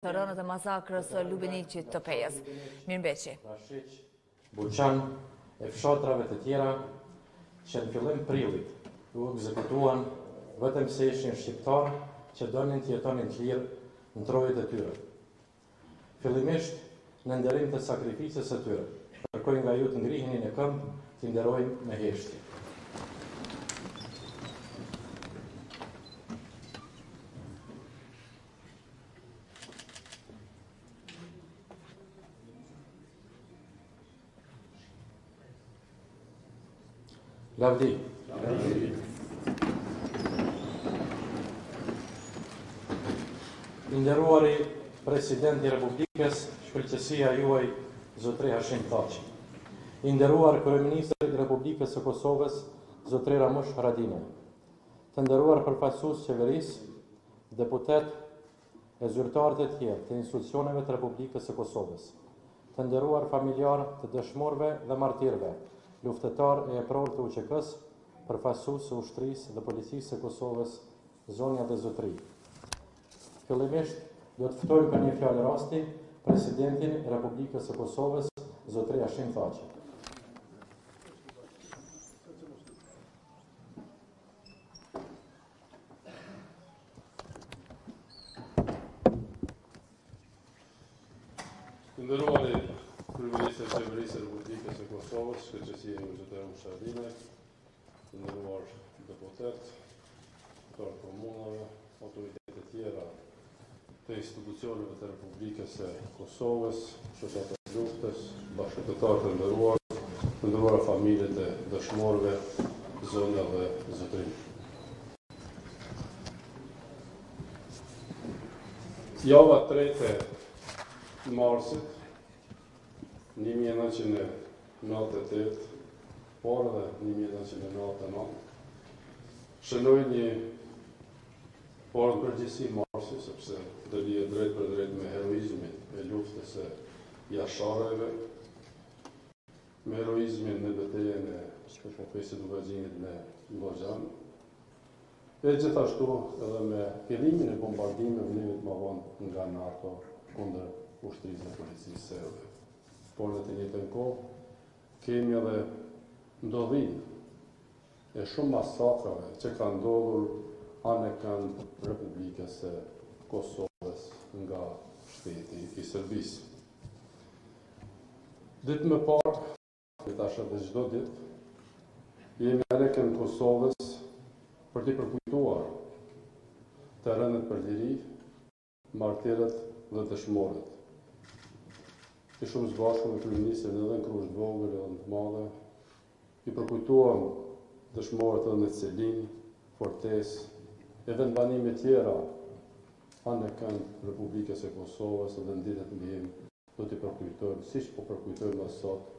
të rënët e masakrës Lubeniqit të Pejës. Mirëmbrëmje. Rashik, Buçan e fshatrave të tjera që në fillim prillit u ekzekutuan vetëm se ishin shqiptar që donin të jetonin të lirë në trojet e tyre. Fillimisht, në nderim të sakrificës së tyre, kërkoj nga ju të ngriheni në këmbë, të nderojmë me heshtje. Lavdi. I nderuari Presidenti i Republikës, shkëlqësia juaj Zotri Hashim Thaçi. I nderuar Kryeministri i Republikës së Kosovës, Zotri Ramush Haradinaj. Të nderuar përfaqësues qeverisë, deputet e zyrtarët e tjerë të institucioneve të Republikës së Kosovës. Të nderuar familjar të dëshmorëve dhe martirëve, luftëtar e epror të UÇK-s, përfaqësues të ushtrisë dhe policisë së Kosovës, zonja dhe zotëri. Fillimisht, do të ftojmë për një fjalë rasti Presidentin e Republikës së Kosovës, Zotri Hashim Thaçi. Nderuari Kryeministri i Qeverisë së Republikës së Kosovës, shkëlqësia ime Zotri Ramush Haradinaj, të nderuar deputet, të komunave, autoritetet e tjera të institucioneve të Republikës së Kosovës, shoqata e luftës, bashkëpunëtorë të nderuara familjet e dëshmorëve, zonja dhe zotëri. Java 3 e marsit 1998, por edhe 1999, shënoj një por në përgjithësi marsi, sepse do lihet drejt për drejt me heroizmin e luftës së jasharëve, me heroizmin në betejën e Shpeshofesit Duvaxhinit me Goxhan, e gjithashtu edhe me fillimin e bombardimeve një më vonë nga NATO kundër ushtrisë dhe policisë serbe. Por në të njëjtën kohë kemi edhe ndodhinë e shumë masakrave që kanë ndodhur anë kanë Republikës së Kosovës nga shteti i Serbisë. Ditë më parë, tash edhe çdo ditë, jemi arekën Kosovës për t'i përkujtuar të rënët për liri, martirët dhe dëshmorët. I shumë zbashku me kryeministrin edhe në Krushë të vogël edhe në të madhe, i përkujtuam dëshmorët edhe në Celin, Fortes, e vendbanime tjera anë kënd Republikës së Kosovës edhe në ditët mbijim do t'i përkujtojmë, siç po përkujtojmë më sot,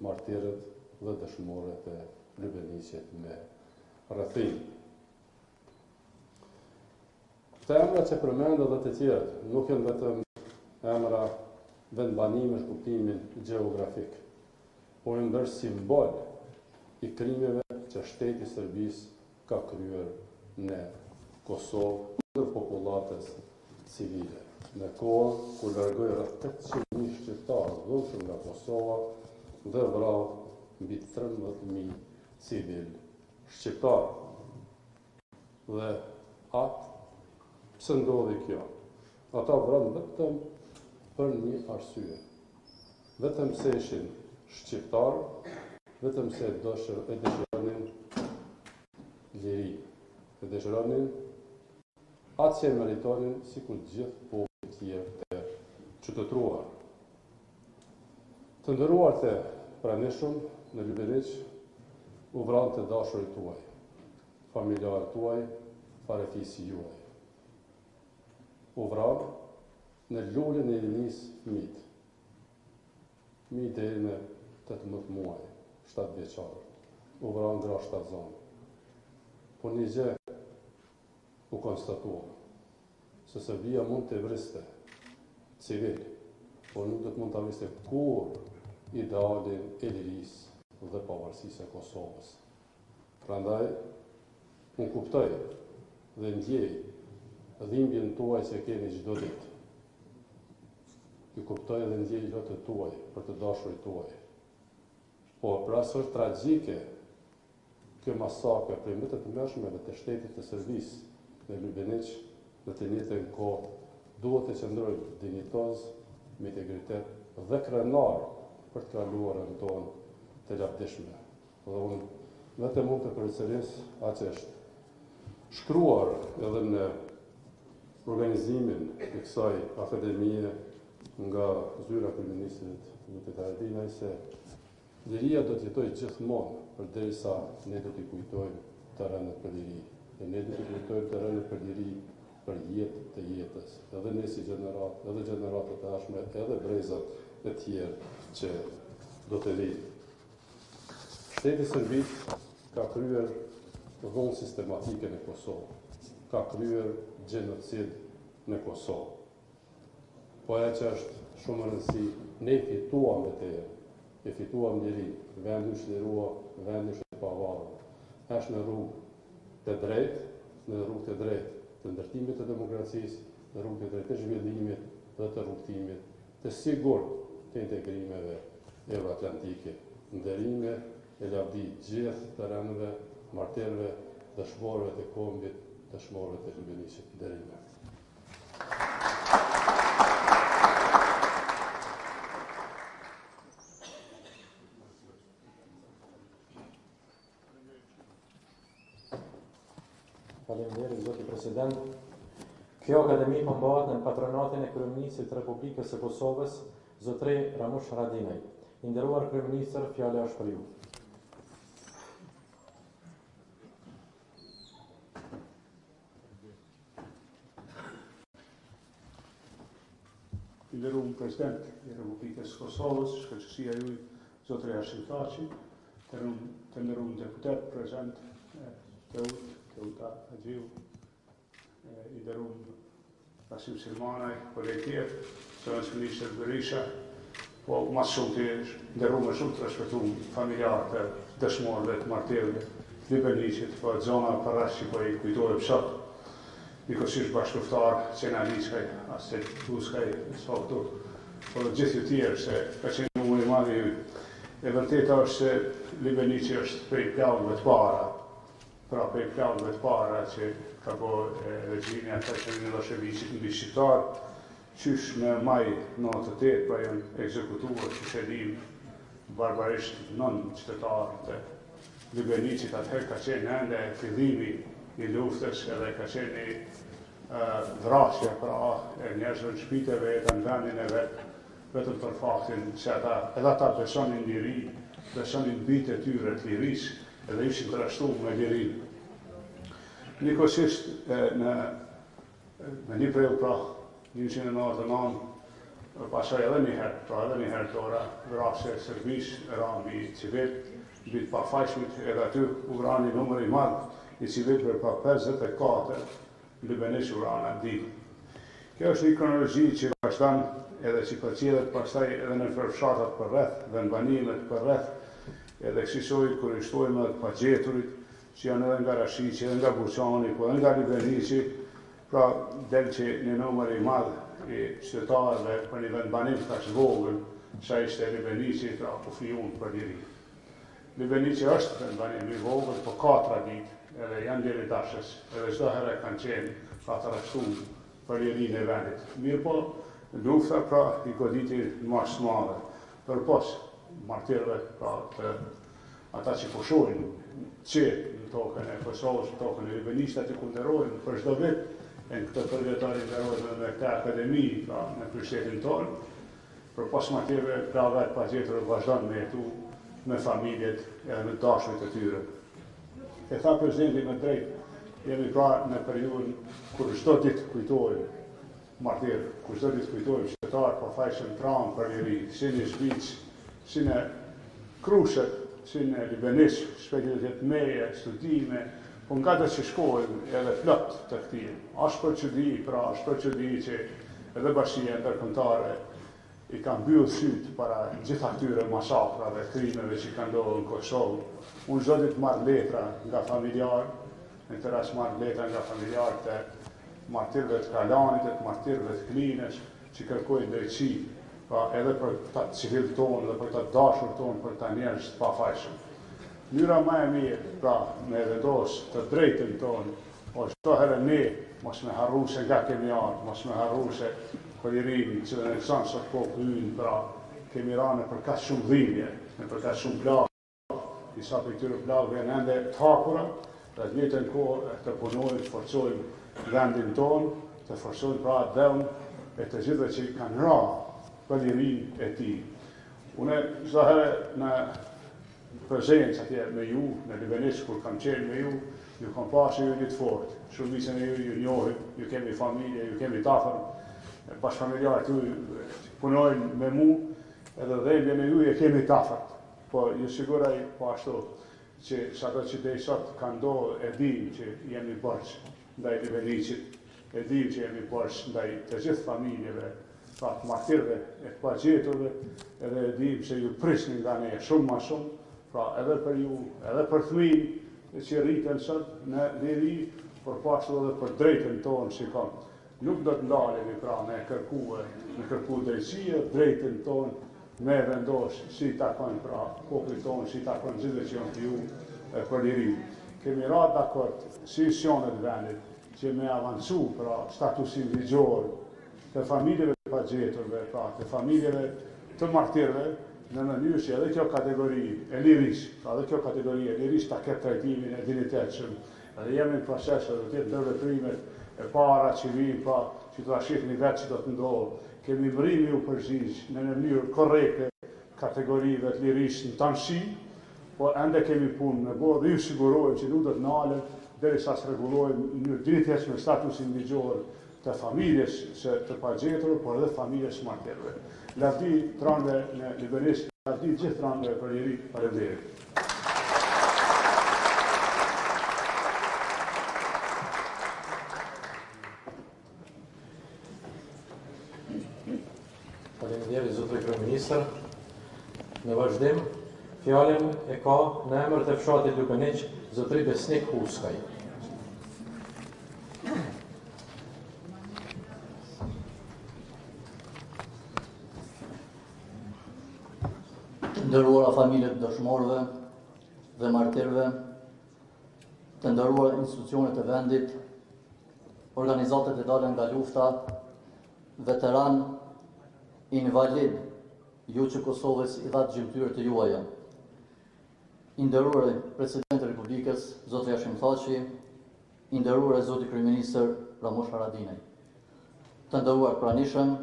martirët dhe dëshmorët e Lubeniqit me rrethim. Këta emra që përmend edhe të tjerë, nuk janë vetëm emra vendbanime në kuptimin gjeografik, por janë bërë simbol i krimeve që shteti i Serbisë ka kryer në Kosovë kundër popullatës civile. Në kohë kur largoi rreth 800.000 shqiptarë dhunshëm nga Kosova dhe vrau mbi 13.000 civil shqiptarë. Dhe pse ndodhi kjo? Ata vranë vetëm për një arsye. Vetëm se ishin shqiptarë, vetëm se e dëshironin liri, e dëshironin atë që e meritonin sikur gjithë popujt tjerë të qytetëruar. Të nderuar të pranishëm në Lubeniq, u vranë të dashurit tuaj, familjarët tuaj, farefisi juaj. U vranë në lullin e rinisë fëmijë. Fëmijë deri në 18 muaj, 7 vjeçar. U vranë gra shtatzon. Po një gjë u konstatua, se Serbia mund të vriste civil, por nuk do të mund të vriste kur idealin e lirisë dhe pavarësisë e Kosovës. Prandaj, unë kuptoj dhe ndjej dhimbjen tuaj që keni çdo ditë. ju kuptoj dhe ndjej lotët tuaj, për të dashurit tuaj. Por për asë është tragjike kjo masakër prej më të mëshmeve të shtetit të Serbisë në Lubeniq në të njëjtën kohë duhet të qëndrojmë dinjitoz, me integritet dhe krenar për të kaluarën tonë të lavdishme. Dhe unë vetëm mund të përsëris atë që është shkruar edhe në organizimin e kësaj akademie nga zyra kryeministrit Lubeniqit se liria do të jetojë gjithmonë përderisa ne do t'i kujtojmë të rënët për liri. E ne do t'i kujtojmë të rënët për liri për jetë të jetës, edhe ne si gjenerat, edhe gjeneratët e ashme, edhe brezat e tjerë që do të vinë. Shteti Serbik ka kryer dhunë sistematike në Kosovë, ka kryer gjenocid në Kosovë. Po e që është shumë rëndësi, ne fituam vëtejë, e fituam njëri, vendi u shlirua, vendi u shlipavarë. Është në rrugë të drejtë, në rrugë të drejtë të ndërtimit të demokracisë, në rrugë të drejtë të zhvillimit dhe të rrugtimit të sigurt të integrimeve euroatlantike, nderime e lavdi gjithë të rënëve, marterëve, dëshmorëve të kombit, dëshmorëve të Lubeniqit. Nderime. Faleminderit, zoti president. Kjo akademi përmbahet në patronatin e kryeministrit të Republikës së Kosovës, zotri Ramush Haradinaj. I nderuar kryeministër, fjala është për ju. I nderuar president i Republikës së Kosovës, shkëlqësia juaj, zotri Hashim Thaçi, të nderuar deputet prezent Teuta Haxhiu, i nderuar Rasim Silmanaj, kolegë tjerë, zëvendës ministër Berisha, po mas shumë të nderuar më shumë të respektuar familjarë të dëshmorëve të martirëve Lubeniqit, po zona parash që po i kujtohet fshat, nikosisht bashkëftar, Qena Liçkaj, Aset Tuskaj, Sfaktur, po dhe gjithë të tjerë, se ka qenë numër i madh i juaj. E vërteta është se Lubeniqi është prej plavëve të para, pra prej plavëve të para që ka bo regjimi ata që në Miloševićit mbi shqiptar, qysh në maj 98, pra janë ekzekutuar që shedim barbarisht 9 qytetarë të Lubeniqit, atëherë ka qenë ende fillimi i luftës edhe ka qenë vrasje pra e njerëzve në shpiteve e të në vendin e vetë, vetëm për faktin që edhe ata besonin liri, besonin bitë e tyre të liris, edhe ishin të rashtu me lirin. Nikosisht në një preu pra 1999, pasaj edhe njëherë të ora vrasje sërbish, rambi civil, bitë pafajshmit edhe aty u vrani numër i madh i civil për pa 54 Lubeniq u vrana di. Kjo është një kronologji që vazhdan edhe që përcjellet pastaj edhe në fërshatat për rreth dhe në banimet për rreth, edhe kësisoj kur i shtojmë edhe pa gjeturit, që janë edhe nga Rashiqi, edhe nga Burqani, po edhe nga Lubeniqi, pra del që një numër i madh i qytetarëve për një vendbanim të ashtë vogël, që ishte Lubeniqi, pra u fijun për liri. Lubeniqi është vendbanim i vogël, po 4 ditë, edhe janë liri dashës, edhe çdo herë kanë qenë pra të rashtuar për lirinë e vendit. Mirë po, lufta pra i goditi në mas të madhe, për pos martirëve pra të ata që pushojnë që në tokën e Kosovës, në tokën e Lubeniqit aty ku nderojnë për çdo vit, e në këtë përvjetari nderojnë me këtë akademi pra në kryeqytetin tonë, për pos martirëve pra vetë pa gjetur vazhdon me jetu me familjet edhe me dashurit e tyre. E tha presidenti me drejt, jemi pra në periudhën kur çdo ditë kujtojmë martirë, kur çdo ditë kujtojmë qytetarë pa fajshëm traum për liri, si në Shpiç, si në Krushet, si në Lubeniq, shpejtëtet meje, studime, po nga të që shkojmë edhe plot të këtij. Është për çudi, pra është për çudi që edhe Bashkia Ndërkombëtare i kanë mbyllë syt para gjithë atyre masakrave, krimeve që kanë ndodhur në Kosovë. Unë çdo ditë marr letra nga familjarë, në këtë rast marr letra nga familjarë të martirëve të Kalanit, të martirëve të Klinës, që kërkojnë drejtësi pra edhe për ta civil tonë dhe për ta dashur tonë, për ta njerëz të pafajshëm. Mënyra më e mirë, pra me vendos të drejtën tonë, është çdo herë ne mos me harru se nga kemi ardhur, mos me harru se Polirini, që në kësan sot populli ynë, pra kemi rane për ka shumë dhimbje, për ka shumë plagë, disa për këtyre plagëve janë ende të hapura, dhe të njëjtën kohë të punojmë, të forcojmë vendin tonë, të forcojmë pra dhënë e të gjithëve që kanë ra Polirin e tij. Une çdo herë në prezencë atje me ju, në Lubeniqit, kur kam qenë me ju, ju kam pasur ju një të fortë. Shumicën e ju njohim, ju kemi familje, ju kemi tafër, bashkëfamiljarët ju punojnë me mu, edhe dhembjen e ju e kemi tafërt. Po ju siguraj po ashtu që ato që deri sot ka ndodhur, e dim që jemi borç ndaj Lubeniqit, e dim që jemi borç ndaj të gjithë familjeve, pra të martirëve e të pagjeturve, edhe e dim se ju prisni nga ne shumë ma shumë, pra edhe për ju, edhe për fëmijë që rriten sot në liri, por po ashtu edhe për drejtën tonë që kam. Nuk do të ndalemi pra me kërku drejtësie, drejtën tonë me vendos si takon pra popullit tonë, si takon gjithë që janë të ju për liri. Kemi ra dakord si institucionet vendit që me avancu pra statusin ligjor të familjeve të pagjeturve, pra të familjeve të martirëve, në mënyrë që edhe kjo kategori e liris, pra edhe kjo kategori e liris ta ketë trajtimin e dinitetshëm. Edhe jemi në proces edhe të jetë ndërveprimet e para që vinë, pra që të shihni vetë që do të ndodhë. Kemi mbrimi u përgjigj në mënyrë korrekte kategorive të liris në tanësi, po ende kemi punë në bodë dhe ju sigurojmë që nuk do të nalem derisa të rregullojmë në mënyrë dinitetshme statusin ligjor të familjes së të pagjetur, por edhe familjes së martirëve. Lavdi tranëve në Lubeniqit, lavdi gjithë tranëve për liri, faleminderit. Faleminderit zotëri kryeministër. Në vazhdim, fjalën e ka në emër të fshatit Lubeniq, zotëri Besnik Huskaj. Nderuara familjet dëshmorëve dhe martirëve, të nderuara institucionet e vendit, organizatet e dalën nga lufta, veteran, invalid, ju që Kosovës i dhatë gjymtyrë të juaja. I nderuar Presidenti i Republikës, zoti Hashim Thaçi, i nderuar zoti Kryeministër Ramush Haradinaj. Të nderuar pranishëm,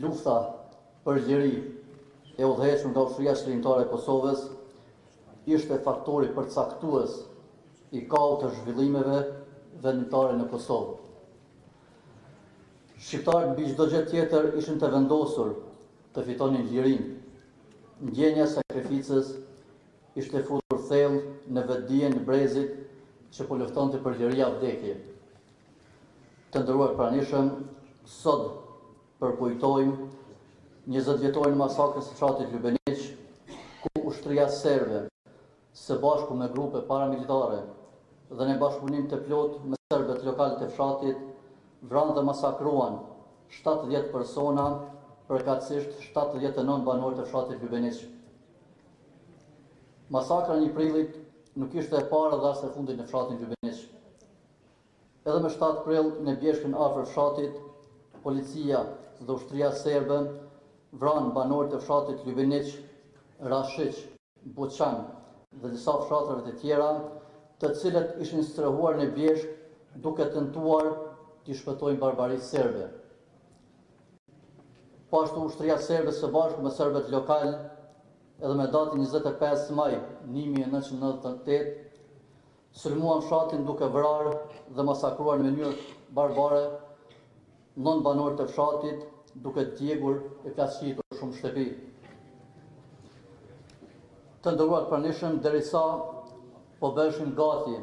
lufta për liri e udhëhequr nga ushtria shkrimtare e Kosovës ishte faktori përcaktues i kaut të zhvillimeve vendimtare në Kosovë. Shqiptarët mbi çdo gjë tjetër ishin të vendosur të fitonin lirinë. Ndjenja e sakrificës ishte futur thellë në vetdijen e brezit që po luftonte për liri apo vdekje. Të nderuar pranishëm, sot përkujtojmë 20 vjetorin masakrës së fshatit Lubeniq, ku ushtria serbe, së bashku me grupe paramilitare dhe në bashkëpunim të plot me serbët lokalë të fshatit, vranë dhe masakruan 70 persona, përkatësisht 79 banorë të fshatit Lubeniq. Masakra 1 prillit nuk ishte e para dhe as e fundit në fshatin Lubeniq. Edhe me 7 prill në bjeshkën afër fshatit, policia dhe ushtria serbe vranë banorë të fshatit Lubeniq, Rashiq, Buçan dhe disa fshatrave të tjera, të cilët ishin strehuar në bjeshk duke tentuar t'i shpëtojnë barbarisë serbe. Po ashtu ushtria serbe së bashku me serbët lokal, edhe me datën 25 maj 1998, sulmuan fshatin duke vrarë dhe masakruar në mënyrë barbare 9 banorë të fshatit, duke djegur e plasqitur shumë shtëpi. Të nderuar pranishëm, derisa po bëshim gati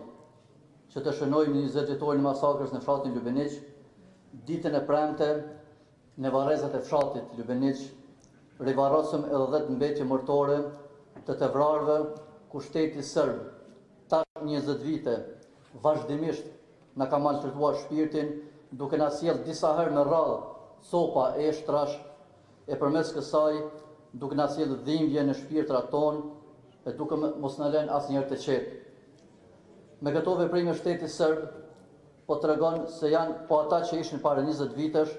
që të shënojmë 20 vjetorin e masakrës në fshatin Lubeniq, ditën e premte në varrezat e fshatit Lubeniq, rivarrosëm edhe 10 mbetje mortore të vrarëve, ku shteti serb tash 20 vite vazhdimisht na ka maltretuar shpirtin, duke na sjellë disa herë në radhë copa eshtrash, e përmes kësaj duke na sjellë dhimbje në shpirtrat tonë e duke mos na lënë asnjëherë të qetë. Me këto veprime shteti serb po tregon se janë po ata që ishin para 20 vitesh,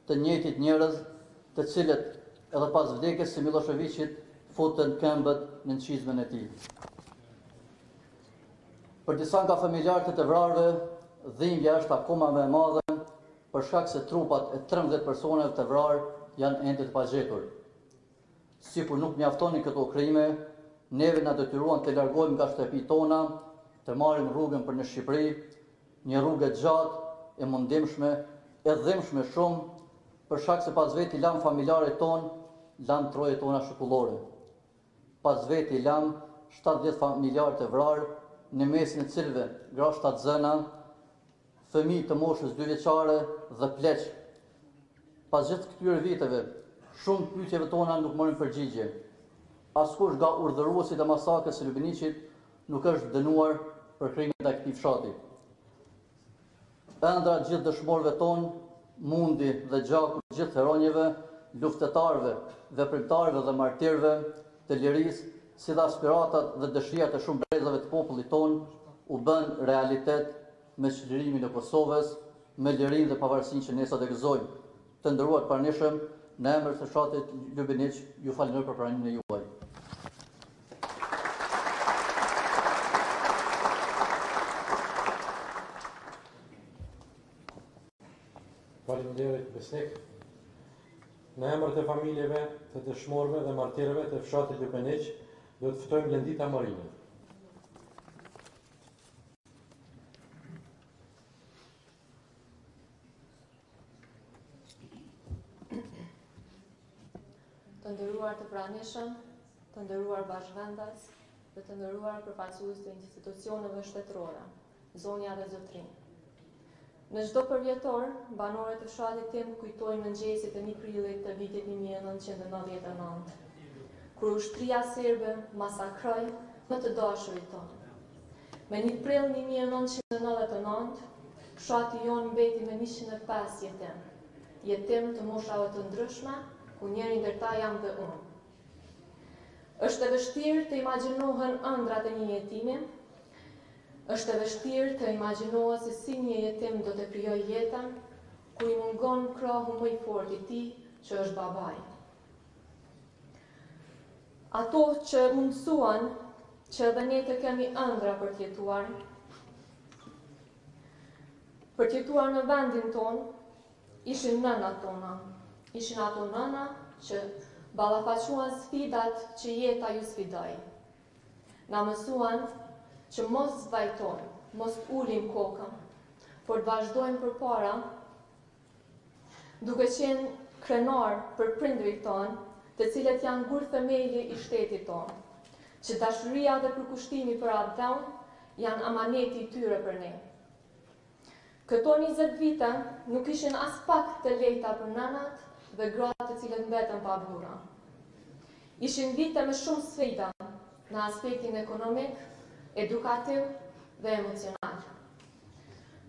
të njëjtit njerëz, të cilët edhe pas vdekjes së Miloševićit futën këmbët në nçizmën e tij. Për disa nga familjarët e të vrarëve, dhimbja është akoma më e madhe për shkak se trupat e 13 personave të vrarë janë ende të pagjetur. Sikur nuk mjaftonin këto krime, neve na detyruan të largohemi nga shtëpitë tona, të marrim rrugën për në Shqipëri, një rrugë gjatë, e mundimshme, e dhimbshme shumë, për shkak se pas veti lam familjarët tonë, lam trojet tona shekullore. Pas veti lam 70 familjarë të vrarë, në mesin e cilëve gra 7 zëna, fëmijë të moshës 2 vjeçare dhe pleq. Pas gjithë këtyre viteve, shumë pyetjeve tona nuk morën përgjigje. Askush nga urdhëruesit e masakrës së Lubeniqit nuk është dënuar për krimet e këtij fshati. Ëndra gjithë dëshmorëve tonë, mundi dhe gjaku gjithë heronjeve, luftetarëve, veprimtarëve dhe martirëve të lirisë, si dhe aspiratat dhe dëshirat e shumë brezave të popullit tonë, u bën realitet me çlirimin e Kosovës, me lirinë dhe pavarësinë që ne sot e gëzojmë. Të nderuar pranishëm, në emër të fshatit Lubeniq, ju falenderoj për pranimin e juaj. Faleminderit besnik. Në emër të familjeve, të dëshmorëve dhe martirëve të fshatit Lubeniq, do të ftojmë Lendita Morinën. Të nderuar të pranishëm, të nderuar bashkëvendas dhe të nderuar përfaqësues të institucioneve shtetërore, zonja dhe zotrinj. Në çdo përvjetor, banorët e fshatit tim kujtojnë mëngjesit e 1 prillit të vitit 1999, kur ushtria serbe masakroi më të dashurit tonë. Me 1 prill 1999, fshati jonë mbeti me 105 jetim të moshave të ndryshme, ku njëri ndër ta jam dhe unë. Është e vështirë të imagjinohen ëndrat e një jetimi, është e vështirë të imagjinohet se si një jetim do të krijojë jetën ku i mungon krahu më i fortë i tij, që është babai. Ato që mundsuan që edhe ne të kemi ëndra për të jetuar në vendin ton, ishin nënat tona. Ishin ato nëna që ballafaquan sfidat që jeta ju sfidoi. Na mësuan që mos zvajtojmë, mos ulim kokën, por të vazhdojmë përpara, duke qenë krenar për prindrit tonë, të cilët janë gur themeli i shtetit tonë, që dashuria dhe përkushtimi për atë dhënë janë amaneti i tyre për ne. Këto 20 vite nuk ishin as pak të lehta për nënat dhe gratë të cilët mbetën pa burra. Ishin vite me shumë sfida në aspektin ekonomik, edukativ dhe emocional.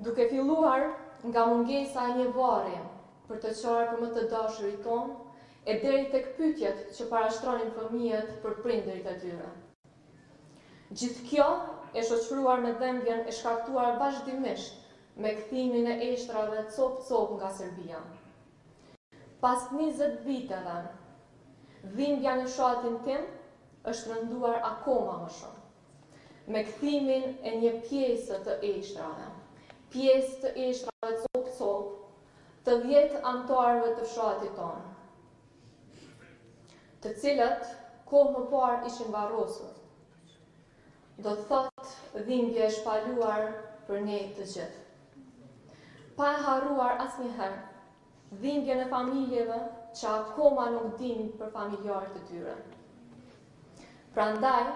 Duke filluar nga mungesa e një varri për të qarë për më të dashurit tonë, e deri tek pyetjet që parashtronin fëmijët për prindërit e tyre. Gjithë kjo e shoqëruar me dhembjen e shkaktuar vazhdimisht me kthimin e eshtrave cop nga Serbia. Pas 20 viteve, dhimbja në fshatin tim është rënduar akoma më shumë, me kthimin e një pjesë të eshtrave, pjesë të eshtrave cop, të 10 anëtarëve të fshatit tonë, të cilët kohë më parë ishin varrosur. Do të thotë dhimbje e shpaluar për ne të gjithë. Pa e harruar asnjëherë dhimbjen e familjeve që akoma nuk dinë për familjarët e tyre. Prandaj,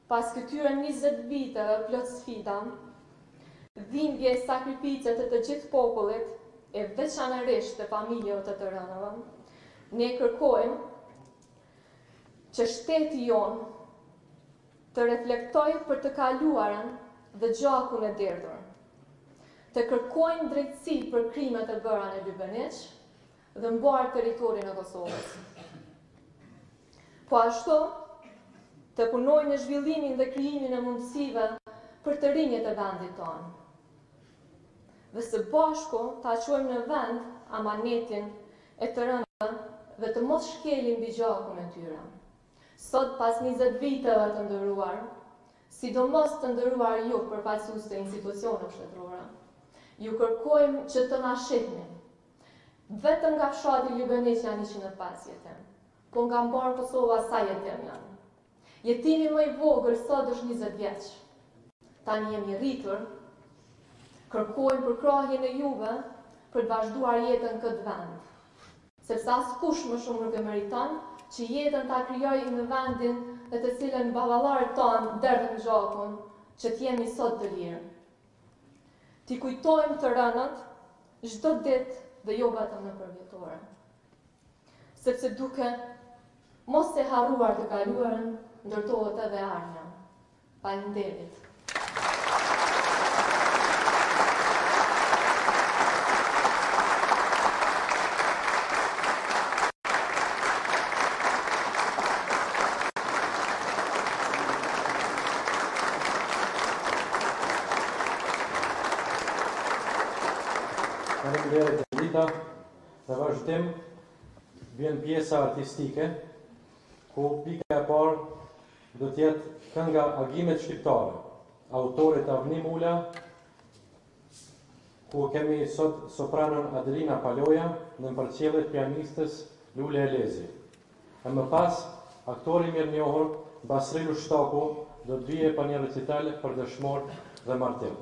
pas këtyre 20 viteve plot sfida, dhimbje e sakrifizet të gjithë popullit, e veçanërisht të familjeve të rënëve, ne kërkojmë që shteti jonë të reflektoj për të kaluarën dhe gjakun e derdhur, të kërkojnë drejtësi për krimet e bëra në Lubeniq, dhe mbarë territorin e Kosovës. Po ashtu, të punojnë në zhvillimin dhe krijimin e mundësive për të rinjët e vendit tonë. Dhe së bashku ta quajmë në vend amanetin e të rënëve dhe të mos shkelim mbi gjakun e tyre. Sot, pas 20 viteve të ndëruar, sidomos të ndëruar ju përfaqësues të institucioneve shtetërore, ju kërkojmë që të na shihni. Vetëm nga fshati Lubeniqit janë 105 jetim, po nga mbarë Kosova sa jetim janë. Jetimi më i vogël sot është 20 vjeç. Tani jemi rritur, kërkojmë përkrahjen e juve për të vazhduar jetën këtë vend. Sepse askush më shumë nuk e meriton që jetën ta krijojë në vendin dhe të cilën baballarët tonë derdhën gjakun që të jemi sot të lirë. Ti kujtojmë të rënët çdo ditë dhe jo vetëm në përvjetore. Sepse duke mos e harruar të kaluarën, ndërtohet edhe ardhmja. Faleminderit. Faleminderit Edita. Në vazhdim vjen pjesa artistike, ku pika e parë do të jetë kënga Agimet shqiptare, autorit Avni Mula, ku kemi sot sopranon Adelina Paloja në përcjelljet pianistës Lule Elezi. E më pas, aktori mirënjohur Basrilu Shtaku do të vijë pa një recital për dëshmor dhe martir.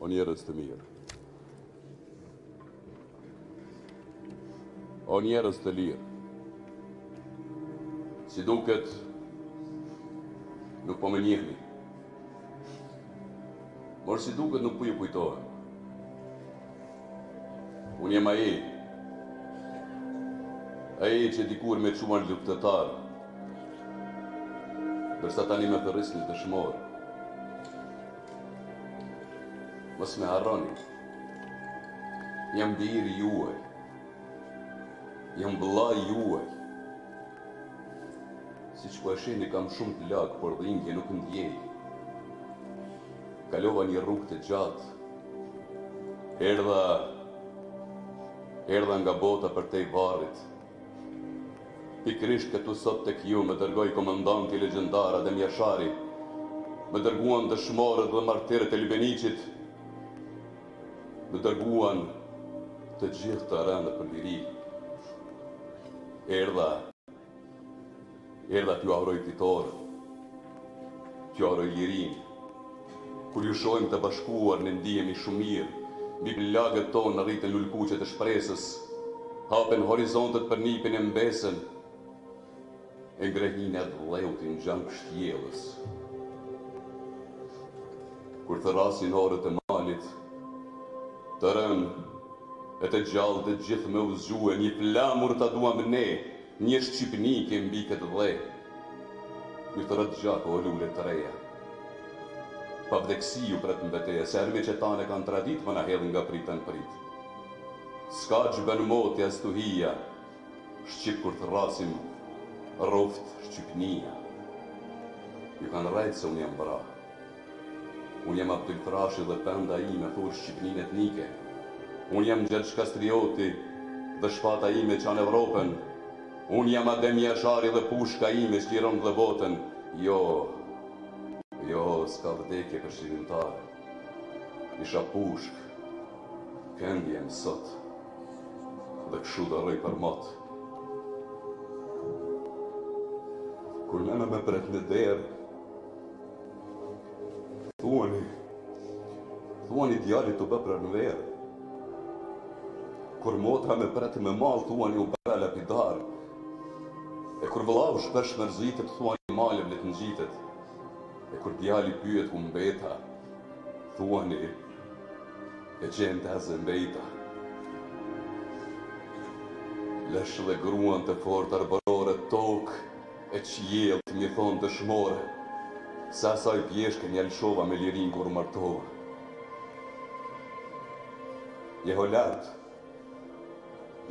O njerëz të mirë, o njerëz të lirë, si duket nuk po më njihni, por si duket nuk po ju kujtohem. Unë jem ai që dikur me çuan luftëtar, dërsa tani me thërrisni dëshmor. Mos me harroni, jam biri juaj, jam vëllai juaj. Siç po e shihni kam shumë të lagë, por dhimbje nuk ndjej. Kalova një rrugë të gjatë, erdha nga bota për te i varrit. Pikrisht këtu sot tek ju më dërgoi komandanti legjendar Adem Jashari, më dërguan dëshmorët dhe martirët e Lubeniqit, më dërguan të gjithë të rënët për liri. Erdha t'ju auroj fitorën, t'ju auroj lirin. Kur ju shojmë të bashkuar në ndihemi shumë mirë, mbi plagët tonë në rritën lulkuqet e shpresës, hapen horizontet për nipin e mbesën, e ngrehin e dheutin gjang shtjellës. Kur të rasin orët e malit, të rënë e të gjallë të gjithë me uzgjue, një flamur të duam ne, një shqipnike mbi këtë dhe. Ju të rëtë gjako o lule të reja. Pa vdeksi ju pret mbeteja, se arme që tane kanë tradit më na hedhën nga pritën prit. Ska gjben moti as të hija, shqip kur të rasim, roft shqipnia. Ju kanë rajtë se unë jam bra. Unë jam Abdul Frashi dhe penda ime thur Shqipnin etnike. Unë jam Gjergj Kastrioti dhe shpata ime qanë Evropën. Unë jam Adem Jashari dhe pushka ime shtiron dhe botën. Jo, s'ka vdekje për shqirimtare. Isha pushk, këndjem sot, dhe këshu dhe rëj për mot. Kur nëna me pret në derë, thuani djalit të bë pranverë. Kur motra me pret me malë, thuani u bë lapidar. E kur vëllau shpesh mërzitet, thuani malë vlet në gjitet. E kur djali pyet ku mbeta, thuani e gjente azë mbejta. Lesh dhe gruan të fort arborore tokë, e qjellë të mi thonë dëshmore, se asaj pjeshke një alshova me lirin kur martova.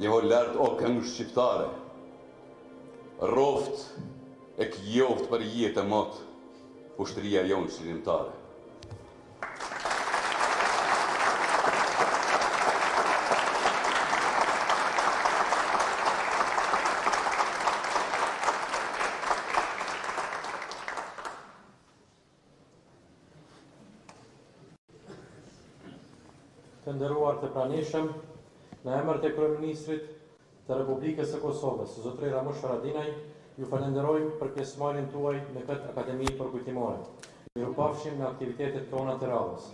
Jeho lartë o këngë shqiptare, roft e kjoft për jetë e motë, ushtëria jonë shqirimtare. Të nderuar të pranishëm, në emër të Kryeministrit të Republikës së Kosovës, Zotri Ramush Haradinaj, ju falenderojmë për pjesëmarrjen tuaj në këtë akademi përkujtimore. Mirupafshim në aktivitetet tona të radhës.